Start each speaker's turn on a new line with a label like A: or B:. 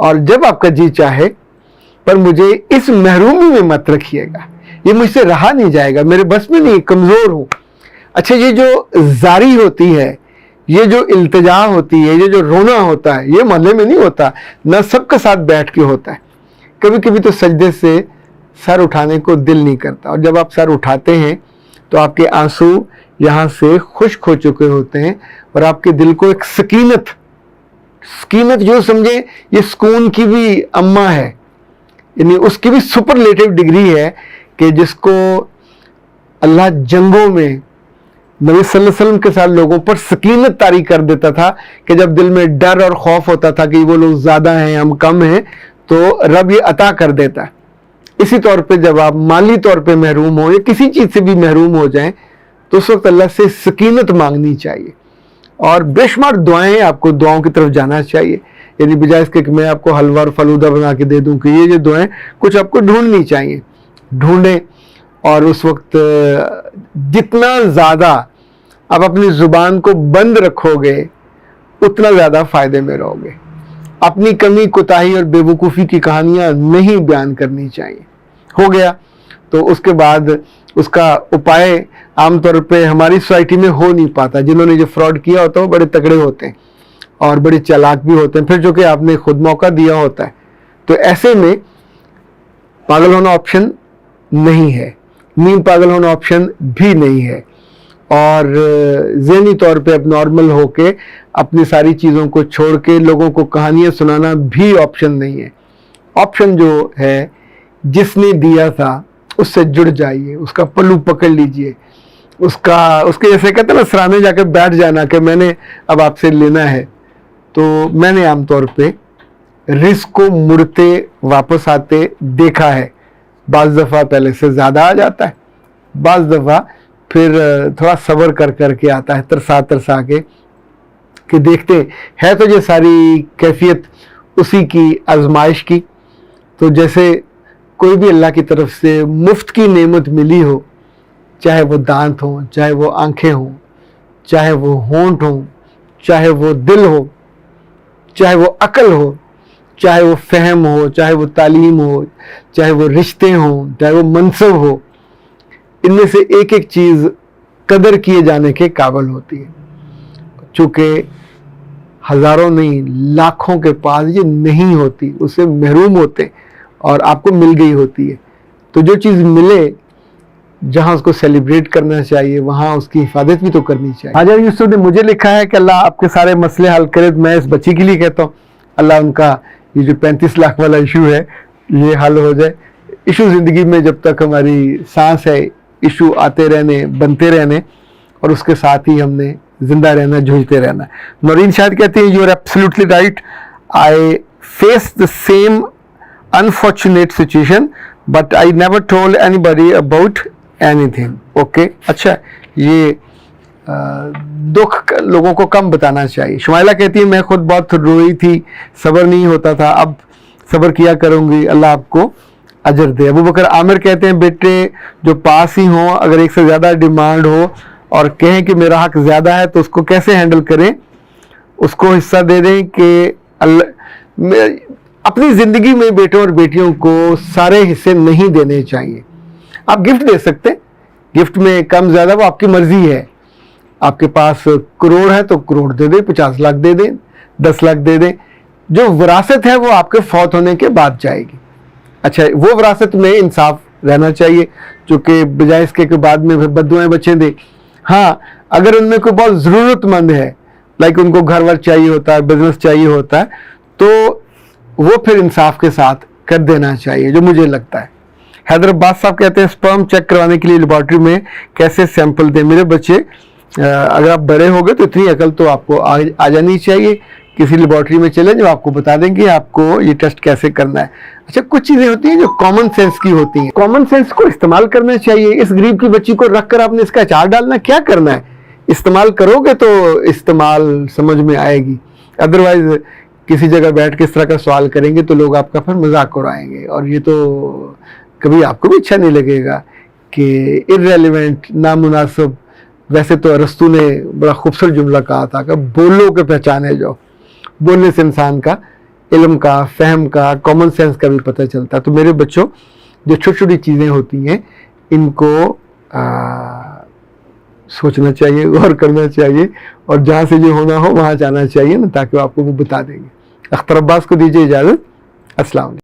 A: اور جب آپ کا جی چاہے، پر مجھے اس محرومی میں مت رکھیے گا، یہ مجھ سے رہا نہیں جائے گا، میرے بس میں نہیں، کمزور ہوں۔ اچھا، یہ جو زاری ہوتی ہے، یہ جو التجا ہوتی ہے، یہ جو رونا ہوتا ہے، یہ محلے میں نہیں ہوتا، نہ سب کے ساتھ بیٹھ کے ہوتا ہے، کبھی کبھی تو سجدے سے سر اٹھانے کو دل نہیں کرتا، اور جب آپ سر اٹھاتے ہیں تو آپ کے آنسو یہاں سے خشک ہو چکے ہوتے ہیں، اور آپ کے دل کو ایک سکینت جو سمجھیں یہ سکون کی بھی اماں ہے، یعنی اس کی بھی سپرلیٹو ڈگری ہے کہ جس کو اللہ جنگوں میں نبی صلی اللہ علیہ وسلم کے ساتھ لوگوں پر سکینت طاری کر دیتا تھا کہ جب دل میں ڈر اور خوف ہوتا تھا کہ وہ لوگ زیادہ ہیں ہم کم ہیں، تو رب یہ عطا کر دیتا ہے۔ اسی طور پہ جب آپ مالی طور پہ محروم ہو یا کسی چیز سے بھی محروم ہو جائیں تو اس وقت اللہ سے سکینت مانگنی چاہیے، اور بے شمار دعائیں، آپ کو دعاؤں کی طرف جانا چاہیے، یعنی بجائے اس کے کہ میں آپ کو حلوہ اور فلودہ بنا کے دے دوں کہ یہ دعائیں کچھ آپ کو ڈھونڈنی چاہیے، ڈھونڈیں، اور اس وقت جتنا زیادہ آپ اپنی زبان کو بند رکھو گے اتنا زیادہ فائدے میں رہو گے۔ اپنی کمی، کوتاہی اور بے وقوفی کی کہانیاں نہیں بیان کرنی چاہیے۔ ہو گیا تو اس کے بعد اس کا اپائے عام طور پہ ہماری سوسائٹی میں ہو نہیں پاتا۔ جنہوں نے جو فراڈ کیا ہوتا ہے وہ بڑے تگڑے ہوتے ہیں اور بڑے چالاک بھی ہوتے ہیں، پھر جو کہ آپ نے خود موقع دیا ہوتا ہے، تو ایسے میں پاگل ہونا آپشن نہیں ہے، نیم پاگل ہونا آپشن بھی نہیں ہے، اور ذہنی طور پہ اب نارمل ہو کے اپنی ساری چیزوں کو چھوڑ کے لوگوں کو کہانیاں سنانا بھی آپشن نہیں ہے۔ آپشن جو ہے جس نے دیا تھا اس سے جڑ جائیے، اس کا پلو پکڑ لیجئے، اس کے جیسے کہتے ہیں نا سرانے جا کے بیٹھ جانا کہ میں نے اب آپ سے لینا ہے۔ تو میں نے عام طور پہ رزق کو مڑتے واپس آتے دیکھا ہے، بعض دفعہ پہلے سے زیادہ آ جاتا ہے، بعض دفعہ پھر تھوڑا صبر کر کے آتا ہے، ترسا کے کہ دیکھتے ہے تو یہ ساری کیفیت اسی کی آزمائش کی۔ تو جیسے کوئی بھی اللہ کی طرف سے مفت کی نعمت ملی ہو، چاہے وہ دانت ہوں، چاہے وہ آنکھیں ہوں، چاہے وہ ہونٹ ہوں، چاہے وہ دل ہو، چاہے وہ عقل ہو، چاہے وہ فہم ہو، چاہے وہ تعلیم ہو، چاہے وہ رشتے ہوں، چاہے وہ منصب ہو، ان میں سے ایک ایک چیز قدر کیے جانے کے قابل ہوتی ہے۔ چونکہ ہزاروں نہیں لاکھوں کے پاس یہ نہیں ہوتی، اس سے محروم ہوتے اور آپ کو مل گئی ہوتی ہے، تو جو چیز ملے جہاں اس کو سیلیبریٹ کرنا چاہیے وہاں اس کی حفاظت بھی تو کرنی چاہیے۔ حاجر یوسف نے مجھے لکھا ہے کہ اللہ آپ کے سارے مسئلے حل کرے، میں اس بچی کے لیے کہتا ہوں اللہ ان کا یہ جو 35 لاکھ والا ایشو ہے یہ حل ہو جائے۔ ایشو زندگی میں جب تک ہماری سانس ہے ایشو آتے رہنے، بنتے رہنے، اور اس کے ساتھ ہی ہم نے زندہ رہنا، جھوجتے رہنا۔ نورین شاید کہتے ہیں you are absolutely right, I face the same unfortunate situation but I never told anybody about anything. Okay, اچھا، یہ دکھ لوگوں کو کم بتانا چاہیے۔ شمائلہ کہتی ہے میں خود بہت روئی تھی، صبر نہیں ہوتا تھا، اب صبر کیا کروں گی، اللہ آپ کو اجر دے۔ ابو بکر عامر کہتے ہیں بیٹے جو پاس ہی ہوں اگر ایک سے زیادہ ڈیمانڈ ہو اور کہیں کہ میرا حق زیادہ ہے تو اس کو کیسے ہینڈل کریں؟ اس کو حصہ دے دیں کہ اپنی زندگی میں بیٹوں اور بیٹیوں کو سارے حصے نہیں دینے چاہیے۔ آپ گفٹ دے سکتے، گفٹ میں کم زیادہ وہ آپ کی مرضی ہے۔ آپ کے پاس کروڑ ہے تو کروڑ دے دیں، 50 لاکھ دے دیں، 10 لاکھ دے دیں۔ جو وراثت ہے وہ آپ کے فوت ہونے کے بعد جائے گی۔ اچھا، وہ وراثت میں انصاف رہنا چاہیے، جو کہ بجائے اس کے بعد میں بد دعائیں بچیں دے۔ ہاں، اگر ان میں کوئی بہت ضرورت مند ہے، لائک ان کو گھر ور چاہیے ہوتا ہے، بزنس چاہیے ہوتا ہے، تو وہ پھر انصاف کے ساتھ کر دینا چاہیے، جو مجھے لگتا ہے۔ حیدر عباس صاحب کہتے ہیں سپرم چیک کروانے کے لیے لیبارٹری میں کیسے سیمپل دیں؟ میرے بچے اگر آپ بڑے ہو گئے تو اتنی عقل تو آپ کو آ جانی چاہیے، کسی لیبارٹری میں چلیں جو آپ کو بتا دیں گے آپ کو یہ ٹیسٹ کیسے کرنا ہے۔ اچھا، کچھ چیزیں ہوتی ہیں جو کامن سینس کی ہوتی ہیں، کامن سینس کو استعمال کرنا چاہیے۔ اس غریب کی بچی کو رکھ کر آپ نے اس کا اچار ڈالنا، کیا کرنا ہے؟ استعمال کرو گے تو استعمال سمجھ میں آئے گی، ادروائز کسی جگہ بیٹھ کے اس طرح کا سوال کریں گے تو لوگ آپ کا پھر مذاق اڑائیں گے، اور یہ تو کبھی آپ کو بھی اچھا نہیں لگے گا کہ irrelevant، نامناسب۔ ویسے تو ارسطو نے بڑا خوبصورت جملہ کہا تھا کہ بولو کے پہچانے جاؤ، بولنے سے انسان کا علم کا، فہم کا، کامن سینس کا بھی پتہ چلتا ہے. تو میرے بچوں، جو چھوٹی چھوٹی چیزیں ہوتی ہیں ان کو سوچنا چاہیے، غور کرنا چاہیے، اور جہاں سے جو ہونا ہو وہاں جانا چاہیے نا، تاکہ آپ کو وہ بتا دیں گے. اختر عباس کو دیجیے اجازت. السلام علیکم.